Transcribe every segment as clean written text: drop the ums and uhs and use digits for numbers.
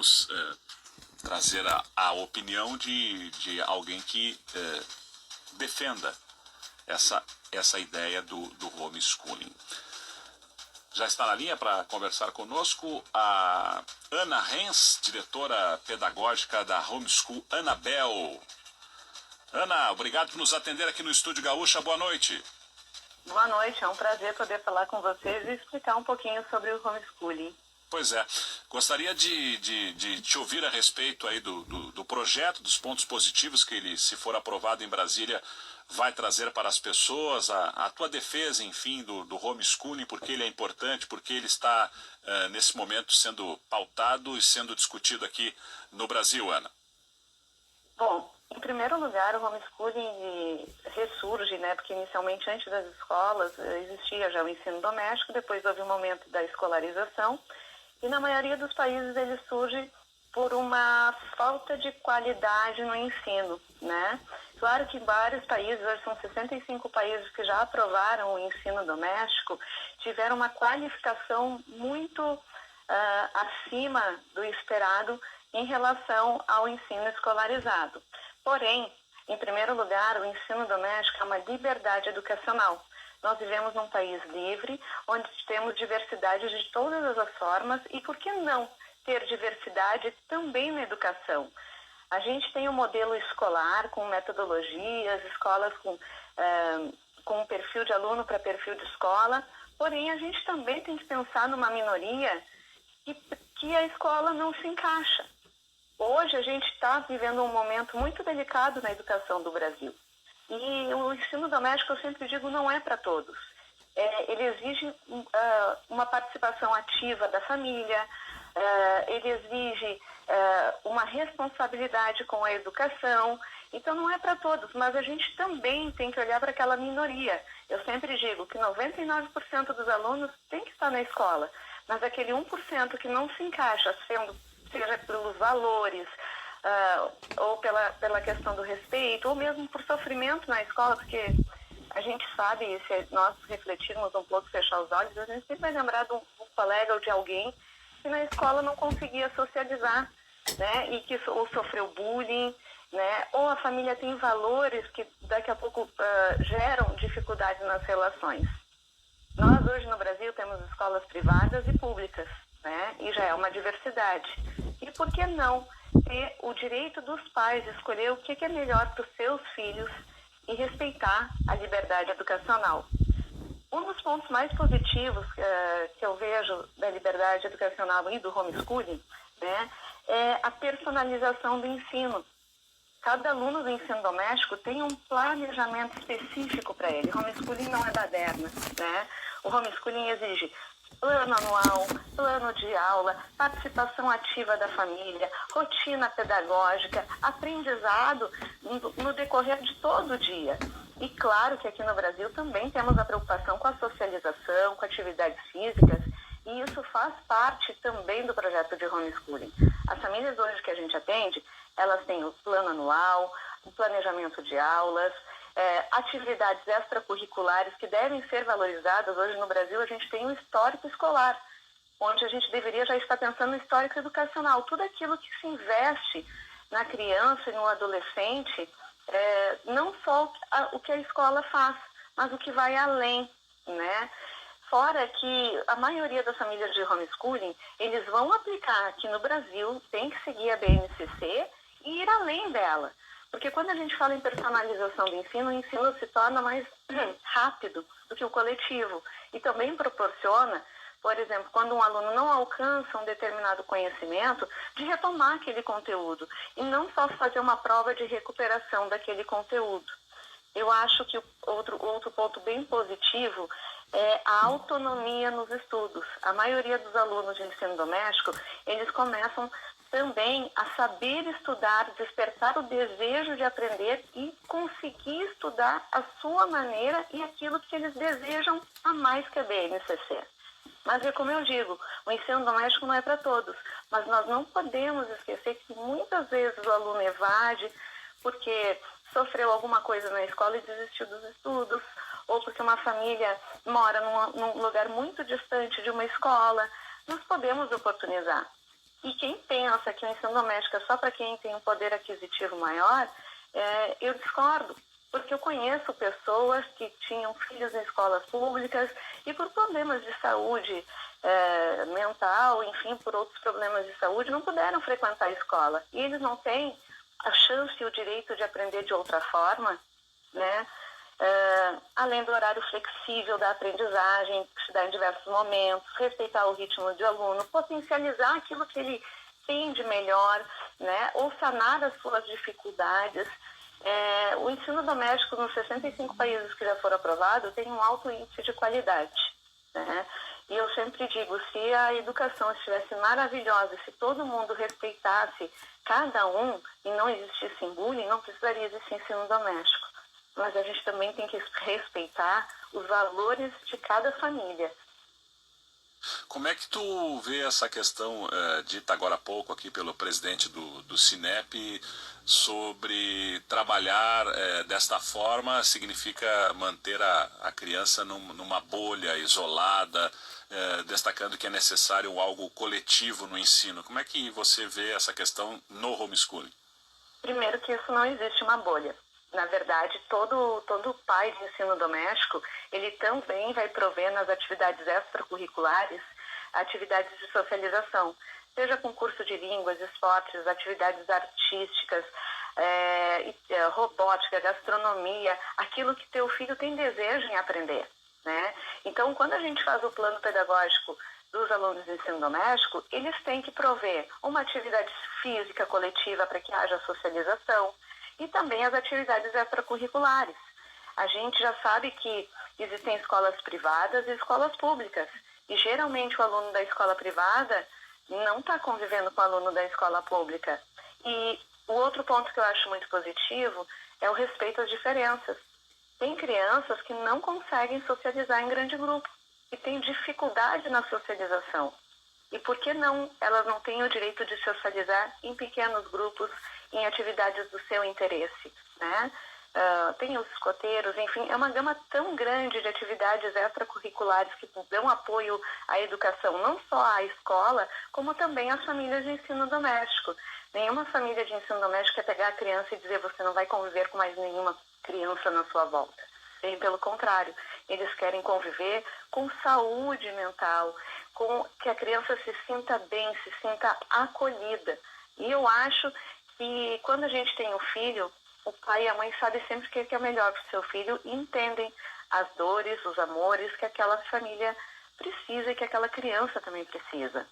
vamos trazer a opinião de alguém que defenda essa ideia do homeschooling. Já está na linha para conversar conosco a Ana Renz, diretora pedagógica da Homeschool Anabel. Ana, obrigado por nos atender aqui no Estúdio Gaúcha. Boa noite. Boa noite, é um prazer poder falar com vocês e explicar um pouquinho sobre o homeschooling. Pois é, gostaria de te ouvir a respeito aí do projeto, dos pontos positivos que ele, se for aprovado em Brasília, vai trazer para as pessoas, a tua defesa, enfim, do homeschooling, porque ele é importante, porque ele está, nesse momento, sendo pautado e sendo discutido aqui no Brasil, Ana. Bom, em primeiro lugar, o homeschooling ressurge, né, porque inicialmente, antes das escolas, existia já o ensino doméstico, depois houve um momento da escolarização, e na maioria dos países ele surge por uma falta de qualidade no ensino, né? Claro que vários países, hoje são 65 países que já aprovaram o ensino doméstico, tiveram uma qualificação muito acima do esperado em relação ao ensino escolarizado. Porém, em primeiro lugar, o ensino doméstico é uma liberdade educacional. Nós vivemos num país livre, onde temos diversidade de todas as formas, e por que não ter diversidade também na educação? A gente tem um modelo escolar com metodologias, escolas com perfil de aluno para perfil de escola, porém a gente também tem que pensar numa minoria que a escola não se encaixa. Hoje a gente está vivendo um momento muito delicado na educação do Brasil. E o ensino doméstico, eu sempre digo, não é para todos. Ele exige uma participação ativa da família, ele exige uma responsabilidade com a educação. Então não é para todos, mas a gente também tem que olhar para aquela minoria. Eu sempre digo que 99% dos alunos tem que estar na escola, mas aquele 1% que não se encaixa, seja pelos valores, ou pela questão do respeito, ou mesmo por sofrimento na escola, porque a gente sabe, se nós refletirmos um pouco, fechar os olhos, a gente sempre vai lembrar de um colega ou de alguém que na escola não conseguia socializar, né, e que ou sofreu bullying, né, ou a família tem valores que daqui a pouco geram dificuldades nas relações. Nós hoje no Brasil temos escolas privadas e públicas, né, e já é uma diversidade. E por que não ter o direito dos pais de escolher o que é melhor para os seus filhos e respeitar a liberdade educacional? Um dos pontos mais positivos que eu vejo da liberdade educacional e do homeschooling, né, é a personalização do ensino. Cada aluno do ensino doméstico tem um planejamento específico para ele. O homeschooling não é baderna, né? O homeschooling exige plano anual, plano de aula, participação ativa da família, rotina pedagógica, aprendizado no decorrer de todo o dia. E claro que aqui no Brasil também temos a preocupação com a socialização, com atividades físicas, e isso faz parte também do projeto de homeschooling. As famílias hoje que a gente atende, elas têm o plano anual, o planejamento de aulas, atividades extracurriculares que devem ser valorizadas. Hoje no Brasil a gente tem um histórico escolar, onde a gente deveria já estar pensando no histórico educacional. Tudo aquilo que se investe na criança e no adolescente, não só o que a escola faz, mas o que vai além, né? Fora que a maioria das famílias de homeschooling, eles vão aplicar aqui no Brasil, tem que seguir a BNCC e ir além dela. Porque quando a gente fala em personalização do ensino, o ensino se torna mais rápido do que o coletivo. E também proporciona, por exemplo, quando um aluno não alcança um determinado conhecimento, de retomar aquele conteúdo. E não só fazer uma prova de recuperação daquele conteúdo. Eu acho que outro ponto bem positivo é a autonomia nos estudos. A maioria dos alunos de ensino doméstico, eles começam também a saber estudar, despertar o desejo de aprender e conseguir estudar a sua maneira e aquilo que eles desejam a mais que a BNCC. Mas é como eu digo, o ensino doméstico não é para todos, mas nós não podemos esquecer que muitas vezes o aluno evade porque sofreu alguma coisa na escola e desistiu dos estudos, ou porque uma família mora num lugar muito distante de uma escola. Nós podemos oportunizar. E quem pensa que o ensino doméstico é só para quem tem um poder aquisitivo maior, eu discordo, porque eu conheço pessoas que tinham filhos em escolas públicas e por problemas de saúde mental, enfim, por outros problemas de saúde, não puderam frequentar a escola. E eles não têm a chance e o direito de aprender de outra forma, né? Além do horário flexível da aprendizagem, que se dá em diversos momentos, respeitar o ritmo do aluno, potencializar aquilo que ele tem de melhor, né? Ou sanar as suas dificuldades. O ensino doméstico nos 65 países que já foram aprovados tem um alto índice de qualidade, né? E eu sempre digo, se a educação estivesse maravilhosa, se todo mundo respeitasse cada um e não existisse bullying, não precisaria existir ensino doméstico. Mas a gente também tem que respeitar os valores de cada família. Como é que tu vê essa questão dita agora há pouco aqui pelo presidente do Cinep sobre trabalhar desta forma significa manter a criança numa bolha isolada, destacando que é necessário algo coletivo no ensino. Como é que você vê essa questão no homeschooling? Primeiro que isso não existe uma bolha. Na verdade, todo pai de ensino doméstico, ele também vai prover nas atividades extracurriculares, atividades de socialização, seja com curso de línguas, esportes, atividades artísticas, robótica, gastronomia, aquilo que teu filho tem desejo em aprender, né? Então, quando a gente faz o plano pedagógico dos alunos de ensino doméstico, eles têm que prover uma atividade física coletiva para que haja socialização, e também as atividades extracurriculares. A gente já sabe que existem escolas privadas e escolas públicas. E geralmente o aluno da escola privada não está convivendo com o aluno da escola pública. E o outro ponto que eu acho muito positivo é o respeito às diferenças. Tem crianças que não conseguem socializar em grande grupo e têm dificuldade na socialização. E por que não? Elas não têm o direito de socializar em pequenos grupos, em atividades do seu interesse, né? Tem os escoteiros, enfim, é uma gama tão grande de atividades extracurriculares que dão apoio à educação, não só à escola, como também às famílias de ensino doméstico. Nenhuma família de ensino doméstico quer pegar a criança e dizer você não vai conviver com mais nenhuma criança na sua volta. Bem pelo contrário, eles querem conviver com saúde mental, com que a criança se sinta bem, se sinta acolhida. E eu acho que quando a gente tem um filho, o pai e a mãe sabem sempre o que é melhor para o seu filho e entendem as dores, os amores que aquela família precisa e que aquela criança também precisa.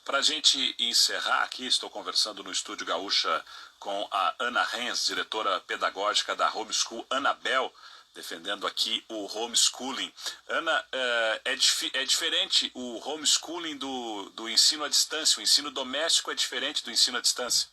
Para a gente encerrar aqui, estou conversando no Estúdio Gaúcha com a Ana Renz, diretora pedagógica da Homeschool Anabel, defendendo aqui o homeschooling. Ana, é diferente o homeschooling do ensino à distância, o ensino doméstico é diferente do ensino à distância?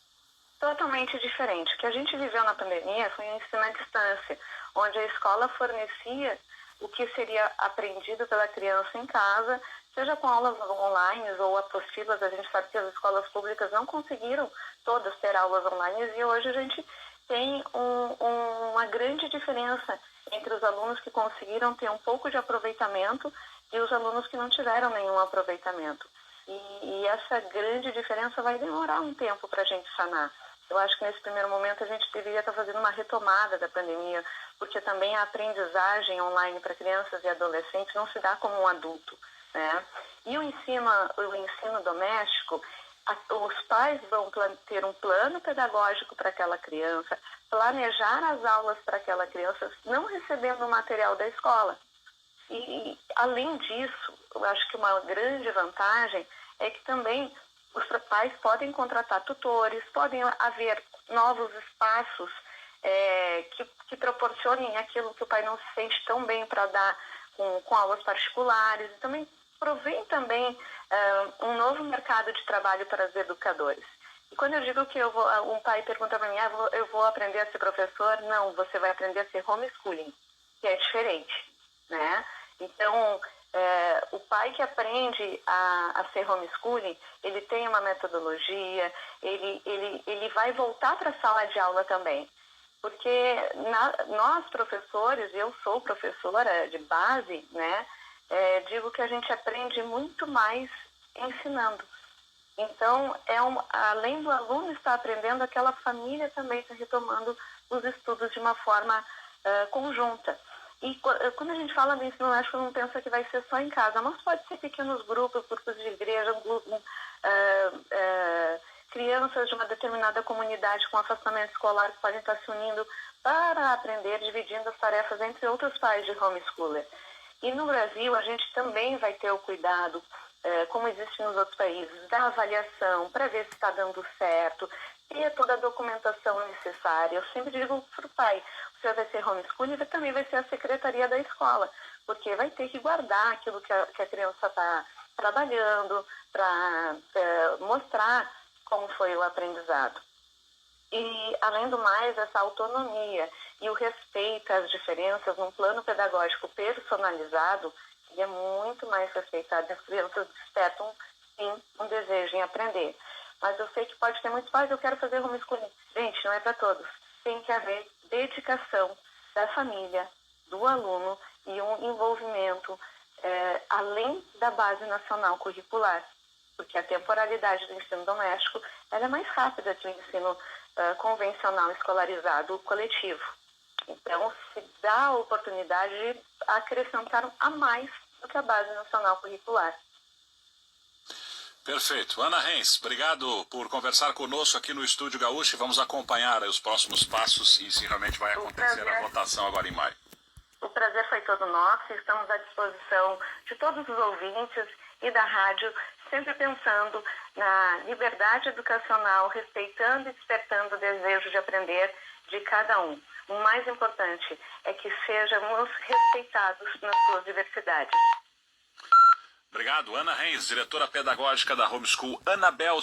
Totalmente diferente. O que a gente viveu na pandemia foi um ensino à distância, onde a escola fornecia o que seria aprendido pela criança em casa, seja com aulas online ou apostilas. A gente sabe que as escolas públicas não conseguiram todas ter aulas online e hoje a gente tem uma grande diferença entre os alunos que conseguiram ter um pouco de aproveitamento e os alunos que não tiveram nenhum aproveitamento. E essa grande diferença vai demorar um tempo para a gente sanar. Eu acho que nesse primeiro momento a gente deveria estar fazendo uma retomada da pandemia, porque também a aprendizagem online para crianças e adolescentes não se dá como um adulto, né? E o ensino doméstico, os pais vão ter um plano pedagógico para aquela criança, planejar as aulas para aquela criança, não recebendo o material da escola. E além disso, eu acho que uma grande vantagem é que também os pais podem contratar tutores, podem haver novos espaços que proporcionem aquilo que o pai não se sente tão bem para dar com aulas particulares. E também provém também um novo mercado de trabalho para os educadores. E quando eu digo que um pai pergunta para mim, eu vou aprender a ser professor, não, você vai aprender a ser homeschooling, que é diferente, né? Então, o pai que aprende a ser homeschooling, ele tem uma metodologia, ele vai voltar para a sala de aula também. Porque nós, professores, eu sou professora de base, né? Digo que a gente aprende muito mais ensinando. Então, além do aluno estar aprendendo, aquela família também está retomando os estudos de uma forma conjunta. E quando a gente fala do ensino doméstico, não pensa que vai ser só em casa, mas pode ser pequenos grupos de igreja, crianças de uma determinada comunidade com afastamento escolar que podem estar se unindo para aprender, dividindo as tarefas entre outros pais de homeschooler. E no Brasil, a gente também vai ter o cuidado, como existe nos outros países, da avaliação para ver se está dando certo, ter toda a documentação necessária. Eu sempre digo para o pai, você vai ser homeschooling e também vai ser a secretaria da escola, porque vai ter que guardar aquilo que a criança está trabalhando, para mostrar como foi o aprendizado. E, além do mais, essa autonomia e o respeito às diferenças num plano pedagógico personalizado, ele é muito mais respeitado. As crianças despertam, sim, um desejo em aprender. Mas eu sei que pode ter muitos pais, eu quero fazer homeschooling. Gente, não é para todos. Tem que haver dedicação da família, do aluno e um envolvimento além da base nacional curricular. Porque a temporalidade do ensino doméstico ela é mais rápida que o ensino convencional escolarizado coletivo. Então, se dá a oportunidade de acrescentar a mais do que a base nacional curricular. Perfeito. Ana Renz, obrigado por conversar conosco aqui no Estúdio Gaúcho e vamos acompanhar os próximos passos e se realmente vai acontecer a votação agora em maio. O prazer foi todo nosso, estamos à disposição de todos os ouvintes e da rádio, sempre pensando na liberdade educacional, respeitando e despertando o desejo de aprender de cada um. O mais importante é que sejamos respeitados nas suas diversidades. Obrigado. Ana Renz, diretora pedagógica da Homeschool Anabel